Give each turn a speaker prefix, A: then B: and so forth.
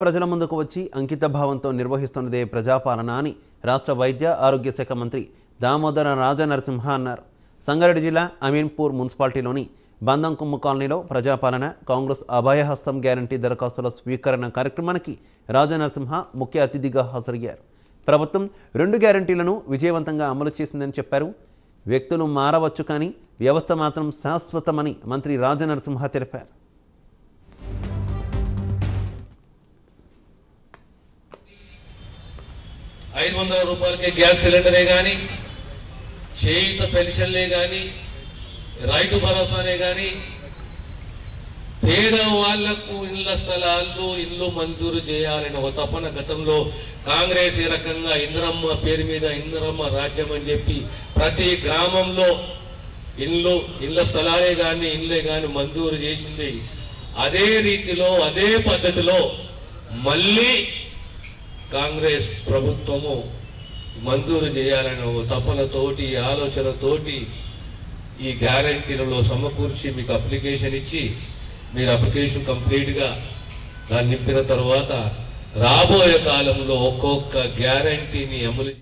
A: ప్రజల ముందుకు వచ్చి అంకితభావంతో నిర్వహిస్తున్నదే ప్రజాపాలన అని రాష్ట్ర వైద్య ఆరోగ్య శాఖ మంత్రి దామోదర రాజనరసింహ అన్నారు. సంగారెడ్డి జిల్లా అమీన్పూర్ మున్సిపాలిటీలోని బందంకొమ్ము కాలనీలో ప్రజాపాలన కాంగ్రెస్ అభయహస్తం గ్యారంటీ దరఖాస్తుల స్వీకరణ కార్యక్రమానికి రాజనరసింహ ముఖ్య అతిథిగా హాజరయ్యారు. ప్రభుత్వం 2 గ్యారంటీలను విజయవంతంగా అమలు చేసిందని చెప్పారు. వ్యక్తులు మారవచ్చు కానీ వ్యవస్థ మాత్రం శాశ్వతమని మంత్రి రాజనరసింహ తెలిపారు.
B: ₹500 గ్యాస్ సిలిండరే కానీ, చేయుత పెన్షన్లే కానీ, రైతు భరోసానే కానీ, పేద వాళ్లకు ఇళ్ల స్థలాలు ఇల్లు మంజూరు చేయాలని ఒక తపన గతంలో కాంగ్రెస్ ఈ రకంగా ఇందిరమ్మ పేరు మీద ఇందిరమ్మ రాజ్యం అని చెప్పి ప్రతి గ్రామంలో ఇళ్ల స్థలాలే కానీ ఇళ్ళే కానీ మంజూరు చేసింది. అదే రీతిలో అదే పద్ధతిలో మళ్ళీ కాంగ్రెస్ ప్రభుత్వము మంజూరు చేయాలని ఒక తపనతోటి ఆలోచనతోటి ఈ గ్యారంటీలలో సమకూర్చి మీకు అప్లికేషన్ ఇచ్చి మీరు అప్లికేషన్ కంప్లీట్గా దాన్ని నింపిన తర్వాత రాబోయే కాలంలో ఒక్కొక్క గ్యారంటీని అమలు